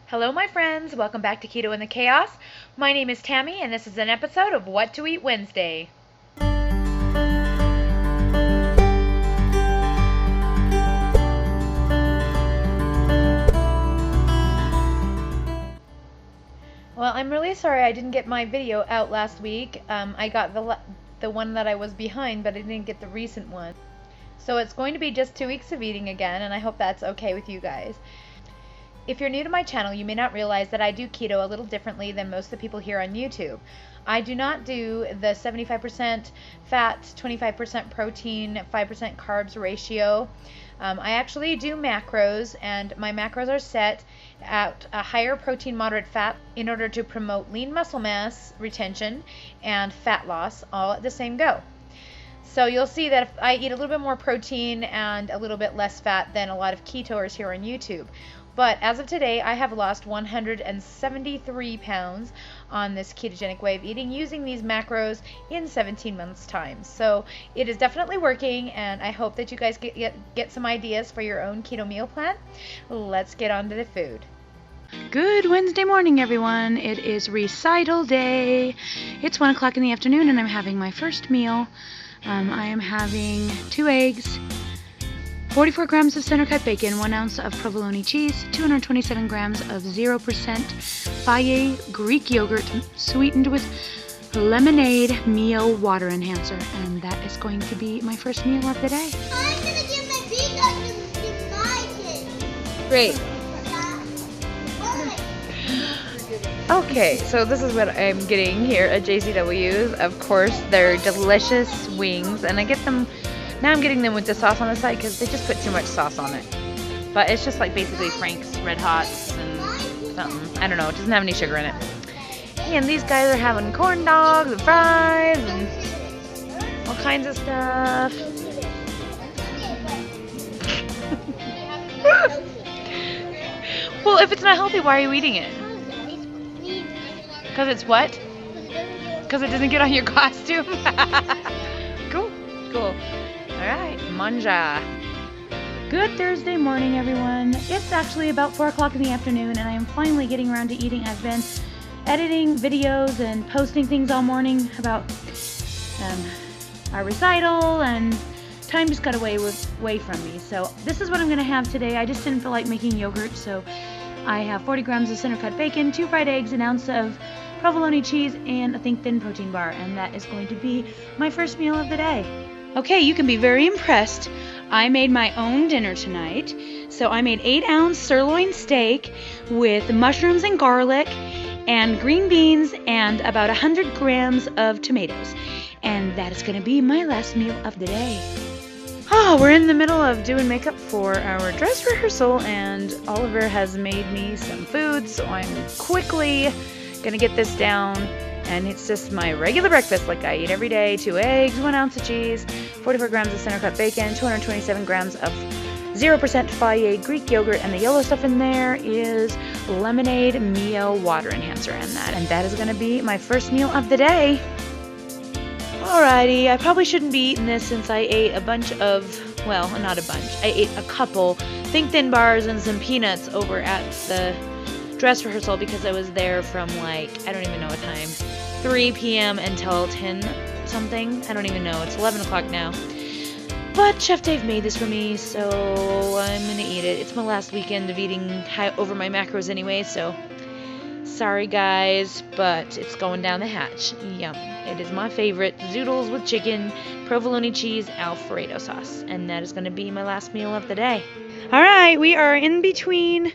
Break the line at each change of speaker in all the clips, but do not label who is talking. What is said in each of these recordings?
Hello my friends, welcome back to Keto and the Chaos. My name is Tammy and this is an episode of What to Eat Wednesday. Well, I'm really sorry I didn't get my video out last week. I got the one that I was behind, but I didn't get the recent one. So it's going to be just 2 weeks of eating again, and I hope that's okay with you guys. If you're new to my channel, you may not realize that I do keto a little differently than most of the people here on YouTube. I do not do the 75% fat, 25% protein, 5% carbs ratio. I actually do macros, and my macros are set at a higher protein, moderate fat in order to promote lean muscle mass retention and fat loss all at the same go. So you'll see that if I eat a little bit more protein and a little bit less fat than a lot of ketoers here on YouTube. But as of today, I have lost 173 pounds on this ketogenic way of eating using these macros in 17 months' time. So it is definitely working, and I hope that you guys get some ideas for your own keto meal plan. Let's get on to the food.
Good Wednesday morning, everyone. It is recital day. It's 1 o'clock in the afternoon, and I'm having my first meal. I am having 2 eggs, 44 grams of center-cut bacon, 1 ounce of provolone cheese, 227 grams of 0% Fage Greek yogurt sweetened with lemonade meal water enhancer. And that is going to be my first meal of the day.
I'm going to give my peanut to my kids.
Great. Okay, so this is what I'm getting here at JCW's. Of course, they're delicious wings, and I get them, now I'm getting them with the sauce on the side because they just put too much sauce on it. But it's just like basically Frank's Red Hots and something. I don't know, it doesn't have any sugar in it. And these guys are having corn dogs and fries and all kinds of stuff. Well, if it's not healthy, why are you eating it? Because it's what? Because it doesn't get on your costume? Cool. Alright, manja.
Good Thursday morning, everyone. It's actually about 4 o'clock in the afternoon, and I am finally getting around to eating. I've been editing videos and posting things all morning about our recital, and time just got away from me. So this is what I'm going to have today. I just didn't feel like making yogurt, so I have 40 grams of center-cut bacon, 2 fried eggs, 1 ounce of provolone cheese, and a Think Thin protein bar, and that is going to be my first meal of the day. Okay, you can be very impressed. I made my own dinner tonight. So I made 8-ounce sirloin steak with mushrooms and garlic and green beans and about 100 grams of tomatoes. And that is going to be my last meal of the day. Oh, we're in the middle of doing makeup for our dress rehearsal, and Oliver has made me some food, so I'm quickly gonna get this down. And it's just my regular breakfast like I eat every day. 2 eggs, 1 ounce of cheese, 44 grams of center-cut bacon, 227 grams of 0% Fage Greek yogurt, and the yellow stuff in there is lemonade meal water enhancer, and that is gonna be my first meal of the day. Alrighty, I probably shouldn't be eating this since I ate a bunch of, well, not a bunch, I ate a couple Think Thin bars and some peanuts over at the dress rehearsal because I was there from like, I don't even know what time, 3 p.m. until 10 something, I don't even know, it's 11 o'clock now. But Chef Dave made this for me, so I'm gonna eat it. It's my last weekend of eating over my macros anyway, so sorry guys, but it's going down the hatch. Yum. It is my favorite, zoodles with chicken, provolone cheese, Alfredo sauce, and that is going to be my last meal of the day. Alright, we are in between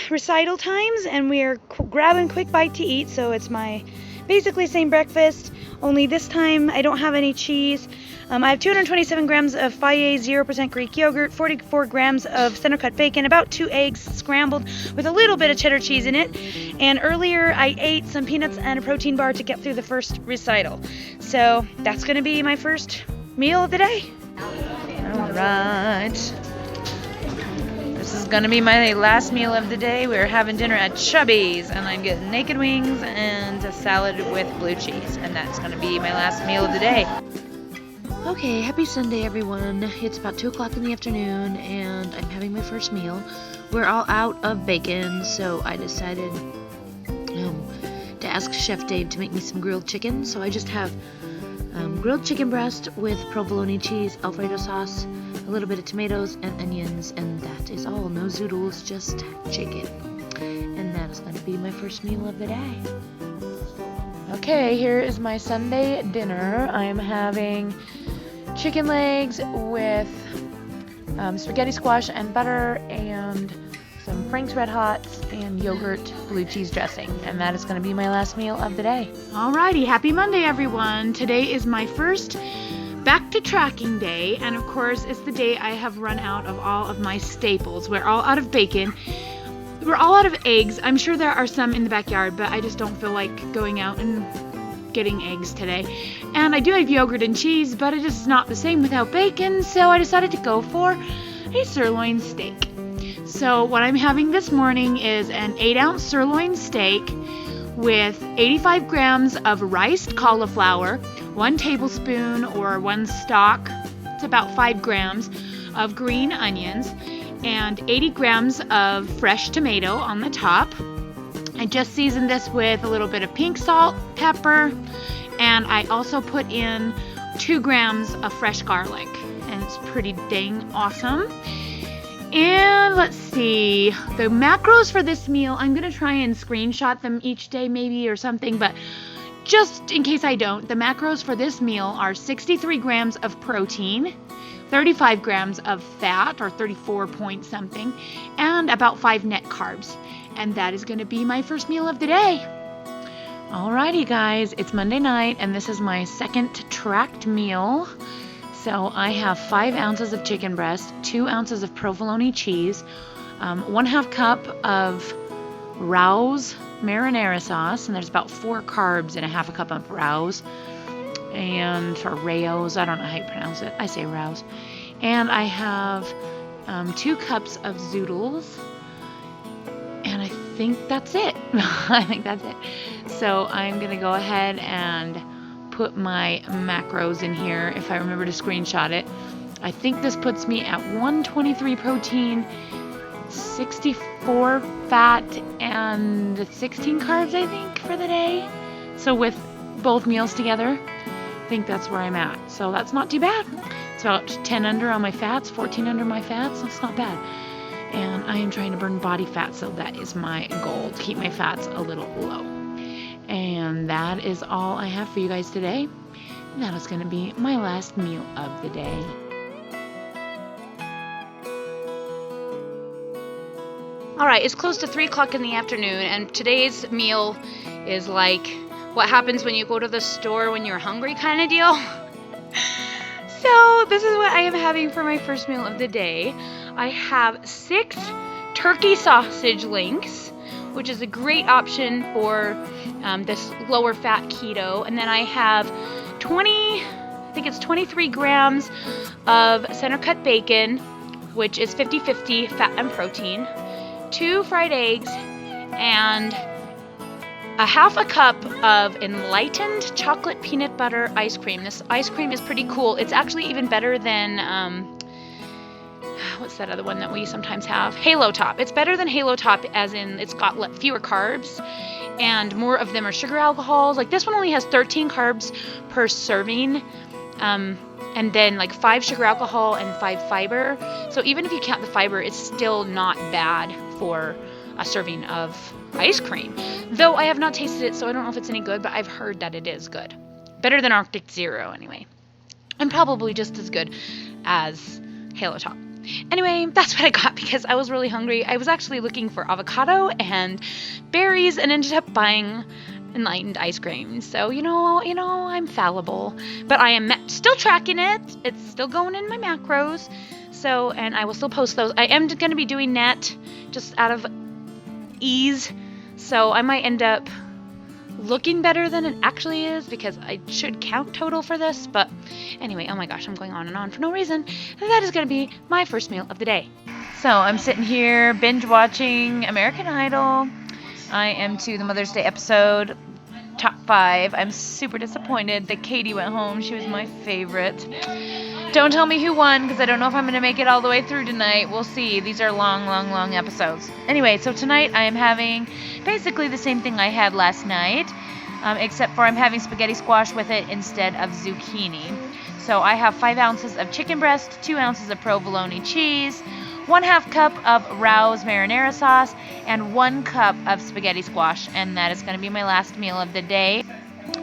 recital times, and we are grabbing quick bite to eat, so it's my basically same breakfast, only this time I don't have any cheese. I have 227 grams of Fage 0% Greek yogurt, 44 grams of center-cut bacon, about 2 eggs scrambled with a little bit of cheddar cheese in it. And earlier I ate some peanuts and a protein bar to get through the first recital. So that's going to be my first meal of the day. Alright. This is going to be my last meal of the day. We're having dinner at Chubby's, and I'm getting naked wings and a salad with blue cheese. And that's going to be my last meal of the day. Okay, happy Sunday, everyone. It's about 2 o'clock in the afternoon, and I'm having my first meal. We're all out of bacon, so I decided to ask Chef Dave to make me some grilled chicken. So I just have grilled chicken breast with provolone cheese, Alfredo sauce, a little bit of tomatoes and onions, and that is all. No zoodles, just chicken. And that is going to be my first meal of the day. Okay, here is my Sunday dinner. I'm having chicken legs with spaghetti squash and butter and some Frank's Red Hots and yogurt blue cheese dressing. And that is going to be my last meal of the day. Alrighty, happy Monday, everyone. Today is my first back to tracking day. And of course, it's the day I have run out of all of my staples. We're all out of bacon. We're all out of eggs. I'm sure there are some in the backyard, but I just don't feel like going out and getting eggs today. And I do have yogurt and cheese, but it is not the same without bacon, so I decided to go for a sirloin steak. So what I'm having this morning is an 8-ounce sirloin steak with 85 grams of riced cauliflower, 1 tablespoon or 1 stalk, it's about 5 grams, of green onions, and 80 grams of fresh tomato on the top. I just seasoned this with a little bit of pink salt, pepper, and I also put in 2 grams of fresh garlic, and it's pretty dang awesome. And let's see, the macros for this meal, I'm going to try and screenshot them each day maybe or something, but just in case I don't, the macros for this meal are 63 grams of protein, 35 grams of fat, or 34 point something, and about 5 net carbs. And that is going to be my first meal of the day. Alrighty, guys, it's Monday night, and this is my second tracked meal. So I have 5 ounces of chicken breast, 2 ounces of provolone cheese, 1/2 cup of Rao's marinara sauce, and there's about 4 carbs in a 1/2 cup of Rao's, and or Rao's, I don't know how you pronounce it. I say Rao's. And I have 2 cups of zoodles, and I think that's it. I think that's it. So I'm going to go ahead and put my macros in here if I remember to screenshot it. I think this puts me at 123 protein, 64 fat, and 16 carbs, I think, for the day. So with both meals together, I think that's where I'm at. So that's not too bad. It's about 10 under on my fats, 14 under my fats. That's not bad. And I am trying to burn body fat, so that is my goal, to keep my fats a little low. And that is all I have for you guys today. And that is going to be my last meal of the day. Alright, it's close to 3 o'clock in the afternoon, and today's meal is like what happens when you go to the store when you're hungry kind of deal. So this is what I am having for my first meal of the day. I have 6 turkey sausage links, which is a great option for this lower fat keto. And then I have 23 grams of center cut bacon, which is 50-50 fat and protein, 2 fried eggs, and a 1/2 cup of enlightened chocolate peanut butter ice cream. This ice cream is pretty cool. It's actually even better than what's that other one that we sometimes have? Halo Top. It's better than Halo Top, as in it's got fewer carbs, and more of them are sugar alcohols. Like this one only has 13 carbs per serving, and then like 5 sugar alcohol and 5 fiber. So even if you count the fiber, it's still not bad for a serving of ice cream. Though I have not tasted it, so I don't know if it's any good, but I've heard that it is good. Better than Arctic Zero, anyway. And probably just as good as Halo Top. Anyway, that's what I got because I was really hungry. I was actually looking for avocado and berries and ended up buying enlightened ice cream. So, you know, I'm fallible. But I am still tracking it. It's still going in my macros. So, and I will still post those. I am going to be doing net just out of ease. So I might end up looking better than it actually is because I should count total for this. But anyway, oh my gosh, I'm going on and on for no reason. And that is going to be my first meal of the day. So I'm sitting here binge watching American Idol. I am to the Mother's Day episode
top 5. I'm super disappointed that Katie went home. She was my favorite. Don't tell me who won, because I don't know if I'm going to make it all the way through tonight. We'll see. These are long episodes. Anyway, so tonight I am having basically the same thing I had last night, except for I'm having spaghetti squash with it instead of zucchini. So I have 5 ounces of chicken breast, 2 ounces of provolone cheese, 1/2 cup of Rao's marinara sauce, and 1 cup of spaghetti squash. And that is going to be my last meal of the day.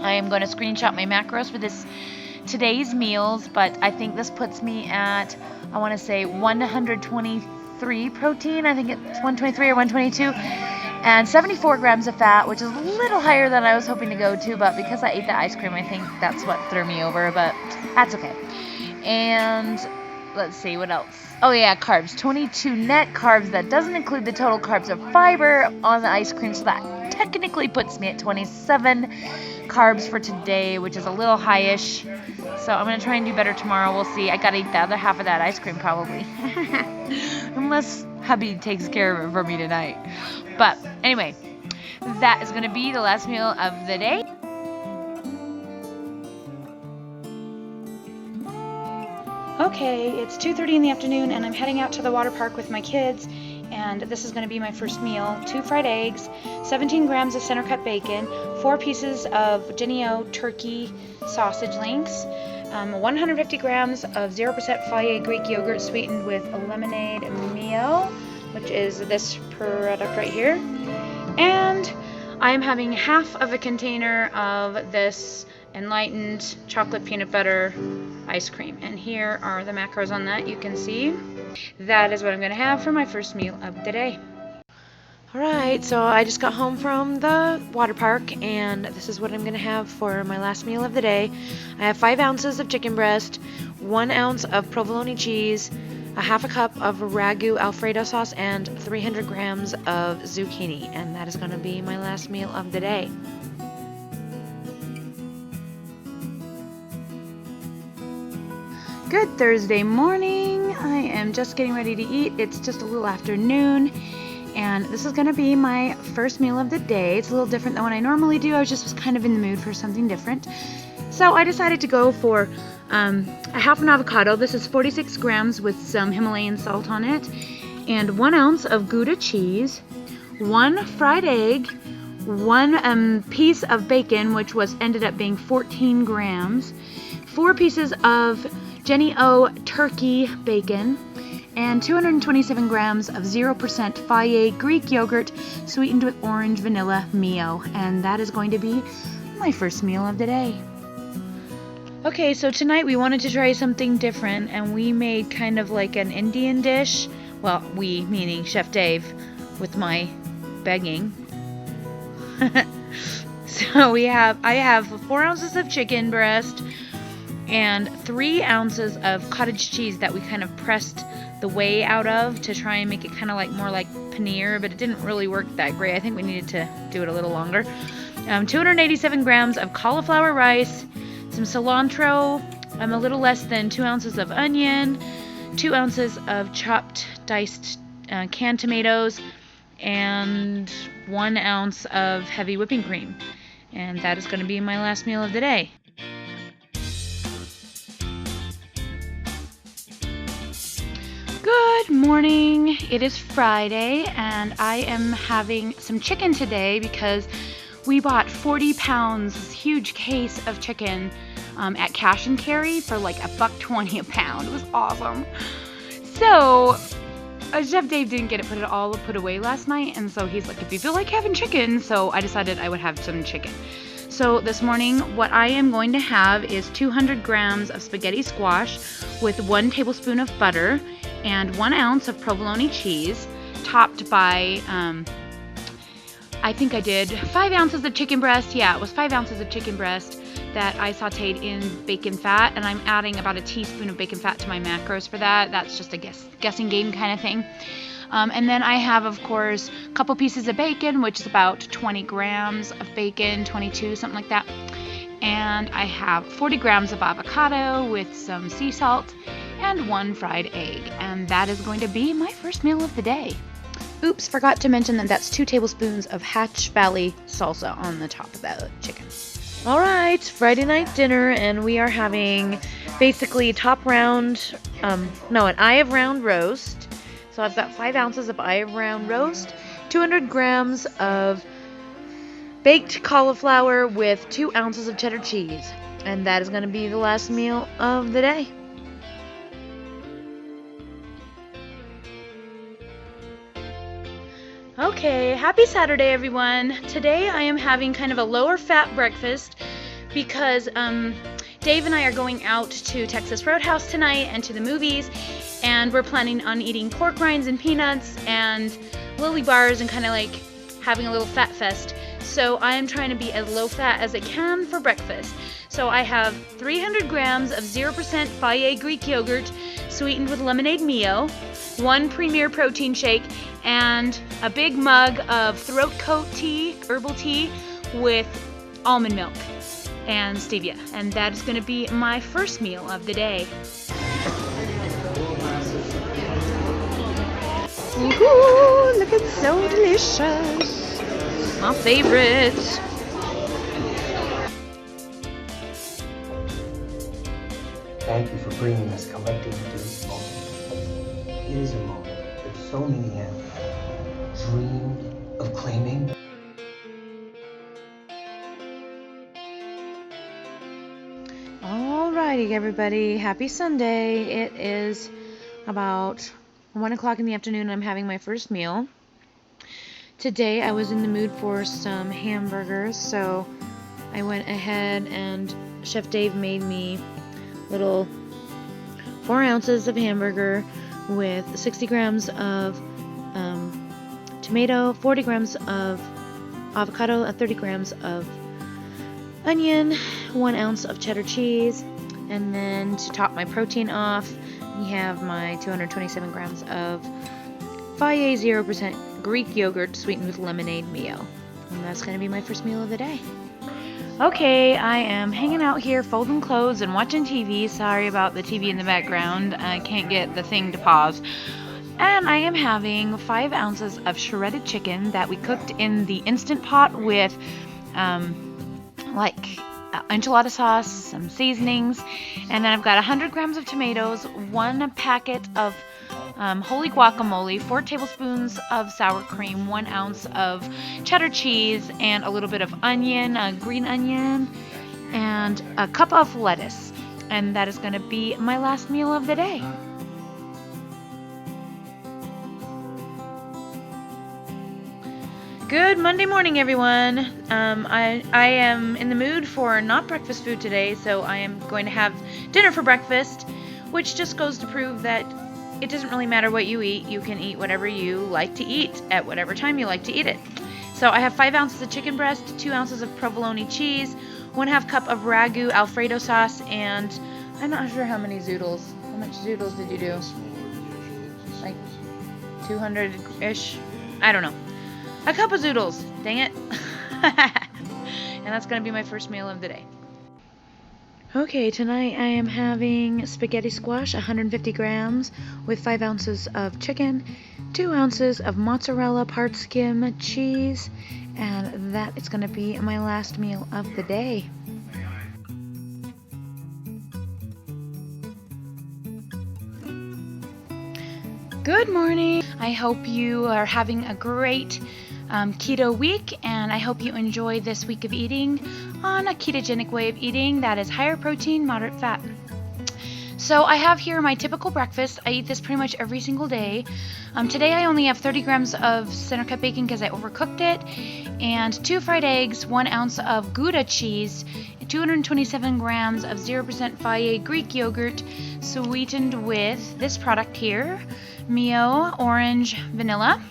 I am going to screenshot my macros for today's meals, but I think this puts me at, I want to say 123 protein. I think it's 123 or 122. And 74 grams of fat, which is a little higher than I was hoping to go to, but because I ate the ice cream, I think that's what threw me over, but that's okay. And let's see, what else? Oh yeah, carbs. 22 net carbs. That doesn't include the total carbs of fiber on the ice cream, so that technically puts me at 27 carbs for today, which is a little high-ish. So I'm going to try and do better tomorrow. We'll see. I got to eat the other half of that ice cream probably. Unless hubby takes care of it for me tonight. But anyway, that is going to be the last meal of the day.
Okay, it's 2:30 in the afternoon and I'm heading out to the water park with my kids, and this is going to be my first meal. 2 fried eggs, 17 grams of center cut bacon, 4 pieces of Jennie-O turkey sausage links, 150 grams of 0% Fage Greek yogurt sweetened with lemonade meal, which is this product right here. And I'm having half of a container of this Enlightened chocolate peanut butter ice cream. And here are the macros on that. You can see that is what I'm going to have for my first meal of the day. Alright, so I just got home from the water park, and this is what I'm going to have for my last meal of the day. I have 5 ounces of chicken breast, 1 ounce of provolone cheese, a half a cup of ragu alfredo sauce, and 300 grams of zucchini. And that is going to be my last meal of the day. Good Thursday morning. I am just getting ready to eat. It's just a little after noon, and this is going to be my first meal of the day. It's a little different than what I normally do. I was kind of in the mood for something different. So I decided to go for a half an avocado. This is 46 grams with some Himalayan salt on it, and 1 ounce of Gouda cheese, 1 fried egg, 1 piece of bacon, which ended up being 14 grams, 4 pieces of Jennie-O turkey bacon, and 227 grams of 0% Fage Greek yogurt sweetened with orange vanilla Mio. And that is going to be my first meal of the day. Okay, so tonight we wanted to try something different, and we made kind of like an Indian dish. Well, we, meaning Chef Dave, with my begging. So I have 4 ounces of chicken breast and 3 ounces of cottage cheese that we kind of pressed the whey out of to try and make it kind of like more like paneer, but it didn't really work that great. I think we needed to do it a little longer. 287 grams of cauliflower rice, some cilantro, a little less than 2 ounces of onion, 2 ounces of chopped diced canned tomatoes, and 1 ounce of heavy whipping cream. And that is going to be my last meal of the day. Good morning. It is Friday, and I am having some chicken today because we bought 40 pounds, this huge case of chicken at Cash and Carry for like $1.20 a pound. It was awesome. So Chef Dave didn't get it all put away last night, and so he's like, if you feel like having chicken, so I decided I would have some chicken. So this morning, what I am going to have is 200 grams of spaghetti squash with 1 tablespoon of butter and 1 ounce of provolone cheese, topped by, I think I did 5 ounces of chicken breast. Yeah, it was 5 ounces of chicken breast that I sauteed in bacon fat, and I'm adding about a teaspoon of bacon fat to my macros for that. That's just a guessing game kind of thing. And then I have, of course, a couple pieces of bacon, which is about 20 grams of bacon, 22, something like that. And I have 40 grams of avocado with some sea salt and 1 fried egg. And that is going to be my first meal of the day. oops, forgot to mention that that's 2 tablespoons of Hatch Valley salsa on the top of that chicken.
All right, Friday night dinner, and we are having basically top round, an eye of round roast. So I've got 5 ounces of eye of round roast, 200 grams of baked cauliflower with 2 ounces of cheddar cheese. And that is going to be the last meal of the day.
Okay, happy Saturday, everyone. Today I am having kind of a lower fat breakfast because Dave and I are going out to Texas Roadhouse tonight and to the movies, and we're planning on eating pork rinds and peanuts and Lily bars and kind of like having a little fat fest. So I am trying to be as low fat as I can for breakfast. So I have 300 grams of 0% Fage Greek yogurt sweetened with lemonade Mio, 1 Premier protein shake, and a big mug of throat coat tea, herbal tea with almond milk and stevia. And that is going to be my first meal of the day.
Ooh, look, it's so delicious. My favorite.
Thank you for bringing us collectively to this moment. It is a moment that so many have dreamed of claiming.
Alrighty, everybody. Happy Sunday. It is about 1 o'clock in the afternoon. I'm having my first meal. Today I was in the mood for some hamburgers, so I went ahead and Chef Dave made me little 4 ounces of hamburger with 60 grams of tomato, 40 grams of avocado, 30 grams of onion, 1 ounce of cheddar cheese, and then to top my protein off, we have my 227 grams of Fage 0% Greek yogurt sweetened with lemonade Mio. And that's going to be my first meal of the day. Okay, I am hanging out here folding clothes and watching TV. Sorry about the TV in the background. I can't get the thing to pause. And I am having 5 ounces of shredded chicken that we cooked in the Instant Pot with enchilada sauce, some seasonings, and then I've got 100 grams of tomatoes, 1 packet of holy guacamole, 4 tablespoons of sour cream, 1 ounce of cheddar cheese, and a little bit of onion, green onion, and a cup of lettuce. And that is going to be my last meal of the day. Good Monday morning, everyone. I am in the mood for not breakfast food today, so I am going to have dinner for breakfast, which just goes to prove that it doesn't really matter what you eat. You can eat whatever you like to eat at whatever time you like to eat it. So I have 5 ounces of chicken breast, 2 ounces of provolone cheese, 1/2 cup of ragu Alfredo sauce, and I'm not sure how many zoodles. How much zoodles did you do? Like 200-ish? I don't know. A cup of zoodles. Dang it. And that's going to be my first meal of the day. Okay, tonight I am having spaghetti squash, 150 grams, with 5 ounces of chicken, 2 ounces of mozzarella part skim cheese, and that is going to be my last meal of the day. Good morning. I hope you are having a great keto week, and I hope you enjoy this week of eating on a ketogenic way of eating that is higher protein, moderate fat. So I have here my typical breakfast. I eat this pretty much every single day. Today I only have 30 grams of center cut bacon because I overcooked it, and 2 fried eggs, 1 ounce of Gouda cheese, 227 grams of 0% Fage Greek yogurt sweetened with this product here, Mio Orange Vanilla.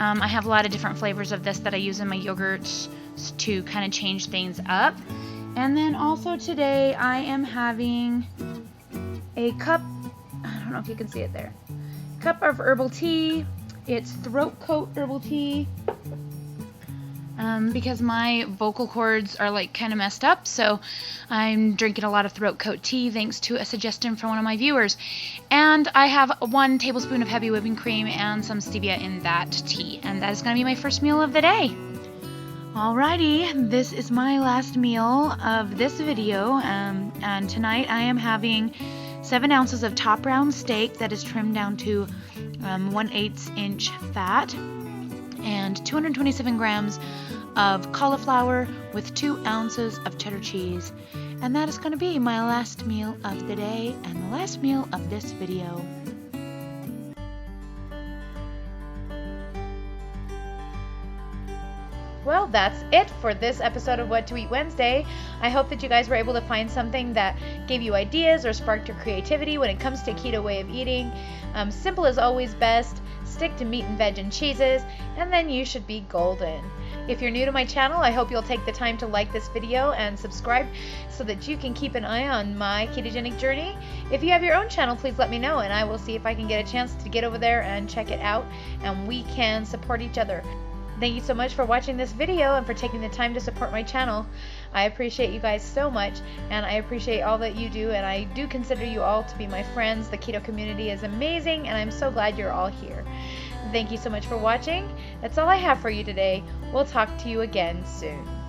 I have a lot of different flavors of this that I use in my yogurts to kind of change things up. And then also today I am having a cup, I don't know if you can see it there, cup of herbal tea. It's throat coat herbal tea.
because my vocal cords are like kind of messed up, so I'm drinking a lot of throat coat tea thanks to a suggestion from one of my viewers. And I have 1 tablespoon of heavy whipping cream and some stevia in that tea, and that is going to be my first meal of the day. Alrighty, this is my last meal of this video, and tonight I am having 7 ounces of top round steak that is trimmed down to 1/8 inch fat, and 227 grams of cauliflower with 2 ounces of cheddar cheese. And that is going to be my last meal of the day and the last meal of this video.
Well, that's it for this episode of What to Eat Wednesday. I hope that you guys were able to find something that gave you ideas or sparked your creativity when it comes to a keto way of eating. Simple is always best. Stick to meat and veg and cheeses, and then you should be golden. If you're new to my channel, I hope you'll take the time to like this video and subscribe so that you can keep an eye on my ketogenic journey. If you have your own channel, please let me know, and I will see if I can get a chance to get over there and check it out, and we can support each other. Thank you so much for watching this video and for taking the time to support my channel. I appreciate you guys so much, and I appreciate all that you do, and I do consider you all to be my friends. The keto community is amazing, and I'm so glad you're all here. Thank you so much for watching. That's all I have for you today. We'll talk to you again soon.